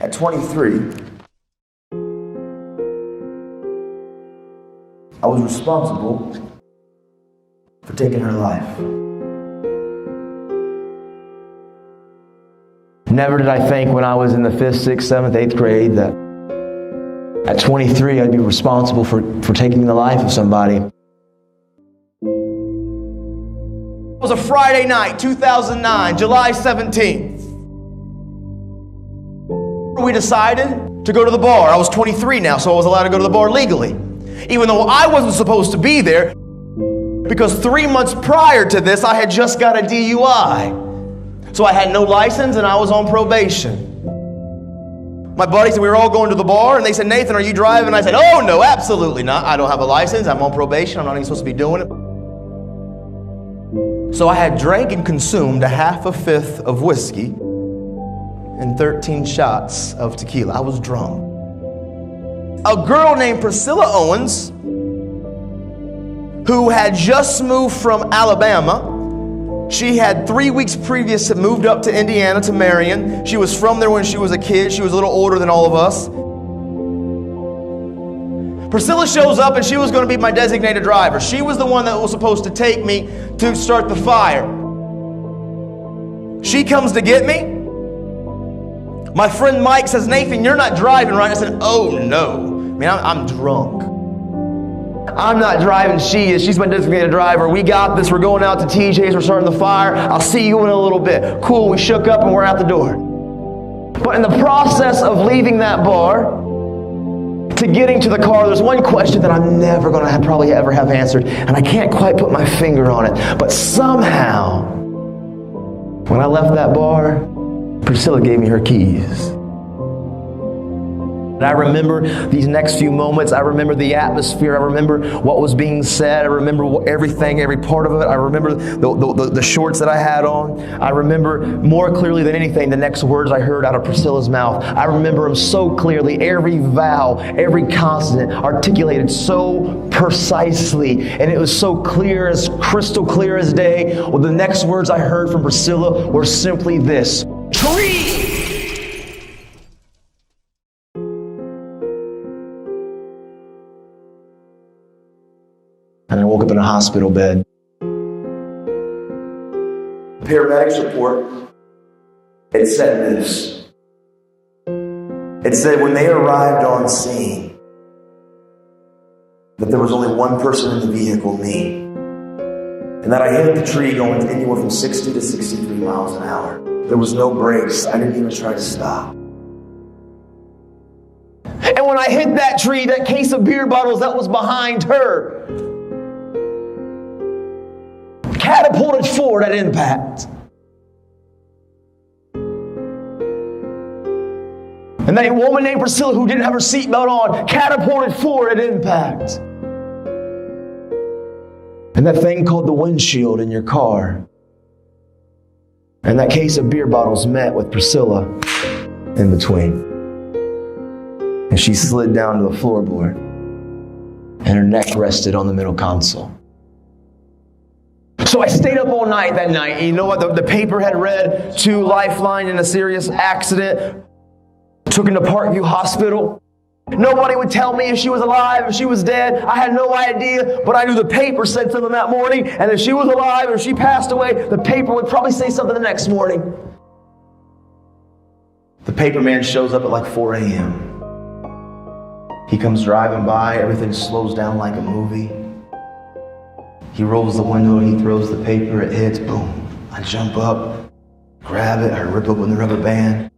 At 23, I was responsible for taking her life. Never did I think when I was in the 5th, 6th, 7th, 8th grade that at 23 I'd be responsible for taking the life of somebody. It was a Friday night, 2009, July 17th. We decided to go to the bar. I was 23 now, so I was allowed to go to the bar legally. Even though I wasn't supposed to be there, because 3 months prior to this, I had just got a DUI. So I had no license and I was on probation. My buddies and we were all going to the bar and they said, "Nathan, are you driving?" And I said, "Oh no, absolutely not. I don't have a license. I'm on probation. I'm not even supposed to be doing it." So I had drank and consumed a half a fifth of whiskey and 13 shots of tequila. I was drunk. A girl named Priscilla Owens, who had just moved from Alabama. She had 3 weeks previous moved up to Indiana to Marion. She was from there when she was a kid. She was a little older than all of us. Priscilla shows up and she was going to be my designated driver. She was the one that was supposed to take me to start the fire. She comes to get me. My friend Mike says, "Nathan, you're not driving, right?" I said, "Oh no, man, I'm drunk. I'm not driving, she is. She's my designated driver. We got this. We're going out to TJ's. We're starting the fire. I'll see you in a little bit." Cool, we shook up and we're out the door. But in the process of leaving that bar to getting to the car, there's one question that I'm never going to probably ever have answered, and I can't quite put my finger on it. But somehow, when I left that bar, Priscilla gave me her keys. And I remember these next few moments. I remember the atmosphere. I remember what was being said. I remember everything, every part of it. I remember the shorts that I had on. I remember more clearly than anything the next words I heard out of Priscilla's mouth. I remember them so clearly. Every vowel, every consonant articulated so precisely. And it was so clear, as crystal clear as day. Well, the next words I heard from Priscilla were simply this: "Tree!" And I woke up in a hospital bed. The paramedics report, it said this. It said when they arrived on scene, that there was only one person in the vehicle, me. And that I hit the tree going anywhere from 60 to 63 miles an hour. There was no brakes. I didn't even try to stop. And when I hit that tree, that case of beer bottles that was behind her catapulted forward at impact. And that woman named Priscilla, who didn't have her seatbelt on, catapulted forward at impact. And that thing called the windshield in your car, and that case of beer bottles met with Priscilla in between. And she slid down to the floorboard, and her neck rested on the middle console. So I stayed up all night that night. And you know what? The paper had read 2 lifeline in a serious accident. Took her to Parkview Hospital. Nobody would tell me if she was alive, if she was dead. I had no idea, but I knew the paper said something that morning. And if she was alive or if she passed away, the paper would probably say something the next morning. The paper man shows up at like 4 a.m. He comes driving by. Everything slows down like a movie. He rolls the window, he throws the paper, it hits, boom. I jump up, grab it, I rip open the rubber band,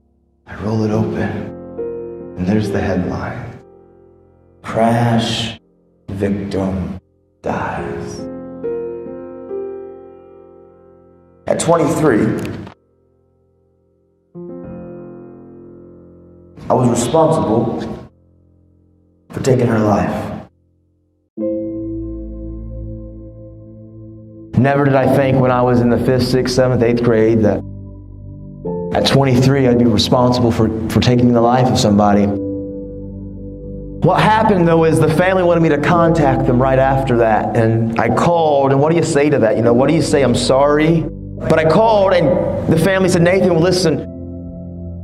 I roll it open, and there's the headline: "Crash victim dies." At 23, I was responsible for taking her life. Never did I think when I was in the 5th, 6th, 7th, 8th grade that at 23 I'd be responsible for taking the life of somebody. What happened though is the family wanted me to contact them right after that, and I called, and what do you say to that? You know, what do you say? I'm sorry? But I called and the family said, "Nathan, well, listen,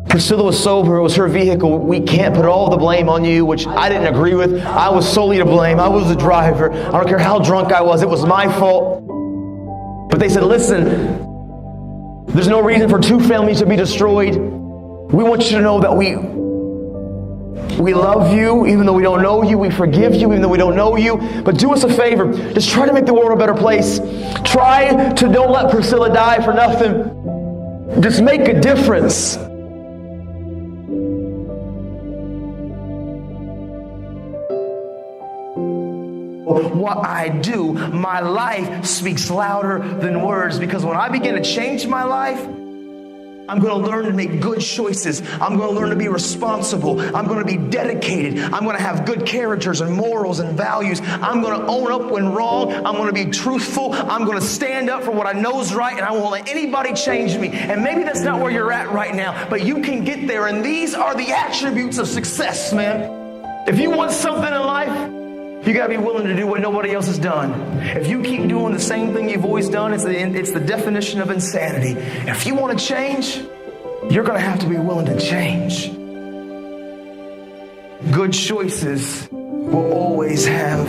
Priscilla was sober. It was her vehicle. We can't put all the blame on you, which I didn't agree with. I was solely to blame. I was the driver. I don't care how drunk I was. It was my fault. But they said, listen, there's no reason for two families to be destroyed. We want you to know that we love you, even though we don't know you. We forgive you, even though we don't know you. But do us a favor. Just try to make the world a better place. Try to don't let Priscilla die for nothing. Just make a difference. What I do, my life speaks louder than words, because when I begin to change my life, I'm going to learn to make good choices. I'm going to learn to be responsible. I'm going to be dedicated. I'm going to have good characters and morals and values. I'm going to own up when wrong. I'm going to be truthful. I'm going to stand up for what I know is right, and I won't let anybody change me. And maybe that's not where you're at right now, but you can get there, and these are the attributes of success, man. If you want something in life, you got to be willing to do what nobody else has done. If you keep doing the same thing you've always done, it's the definition of insanity. If you want to change, you're going to have to be willing to change. Good choices will always have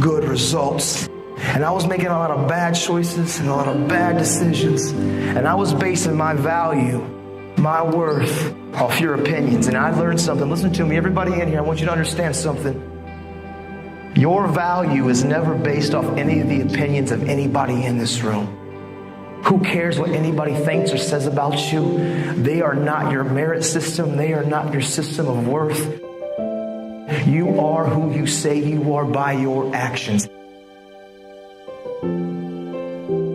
good results. And I was making a lot of bad choices and a lot of bad decisions. And I was basing my value, my worth, off your opinions. And I learned something. Listen to me, everybody in here, I want you to understand something. Your value is never based off any of the opinions of anybody in this room. Who cares what anybody thinks or says about you? They are not your merit system. They are not your system of worth. You are who you say you are by your actions.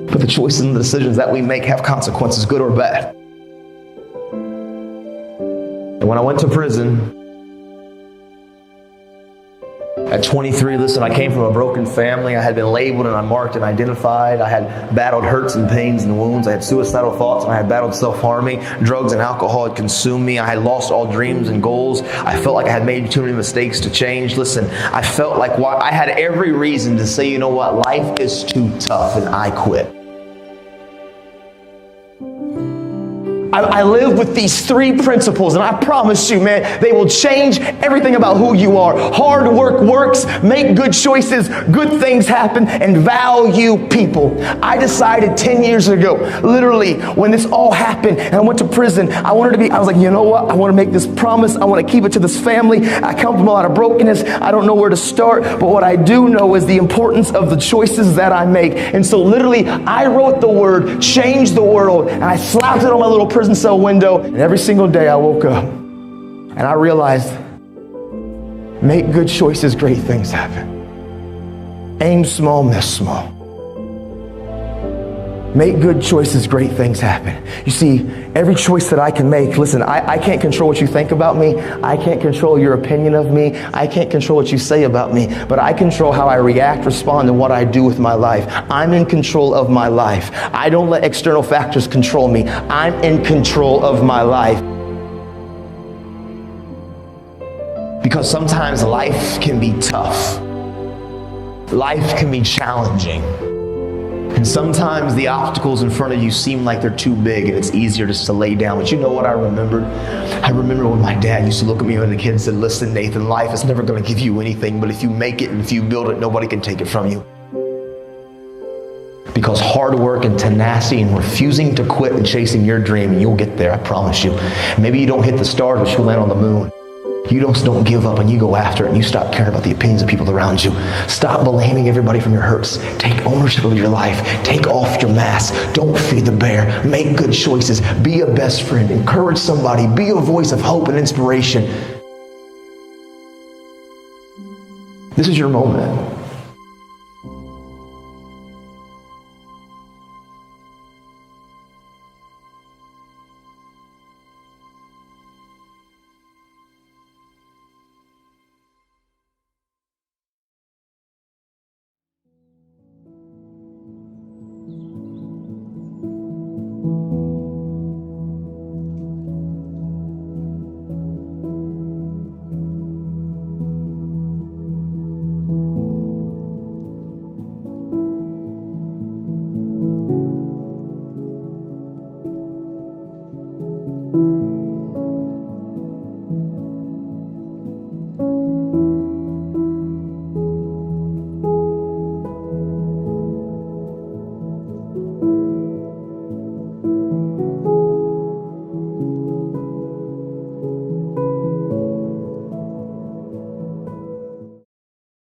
But the choices and the decisions that we make have consequences, good or bad. And when I went to prison, at 23, listen, I came from a broken family. I had been labeled and unmarked and identified. I had battled hurts and pains and wounds. I had suicidal thoughts, and I had battled self-harming. Drugs and alcohol had consumed me. I had lost all dreams and goals. I felt like I had made too many mistakes to change. Listen, I felt like I had every reason to say, you know what, life is too tough, and I quit. I live with these three principles, and I promise you, man, they will change everything about who you are. Hard work works, make good choices, good things happen, and value people. I decided 10 years ago, literally, when this all happened, and I went to prison, I was like, you know what? I want to make this promise. I want to keep it to this family. I come from a lot of brokenness. I don't know where to start, but what I do know is the importance of the choices that I make. And so literally, I wrote the word, change the world, and I slapped it on my little prison cell window, and every single day I woke up and I realized, make good choices, great things happen. Aim small, miss small. Make good choices, great things happen. You see, every choice that I can make, listen, I can't control what you think about me. I can't control your opinion of me. I can't control what you say about me, but I control how I react, respond, and what I do with my life. I'm in control of my life. I don't let external factors control me. I'm in control of my life. Because sometimes life can be tough. Life can be challenging. And sometimes the obstacles in front of you seem like they're too big, and it's easier just to lay down. But you know what I remembered? I remember when my dad used to look at me when a kid and said, listen, Nathan, life is never going to give you anything, but if you make it and if you build it, nobody can take it from you. Because hard work and tenacity and refusing to quit and chasing your dream, and you'll get there, I promise you. Maybe you don't hit the stars, but you'll land on the moon. You don't give up, and you go after it, and you stop caring about the opinions of people around you. Stop blaming everybody from your hurts. Take ownership of your life. Take off your mask. Don't feed the bear. Make good choices. Be a best friend. Encourage somebody. Be a voice of hope and inspiration. This is your moment.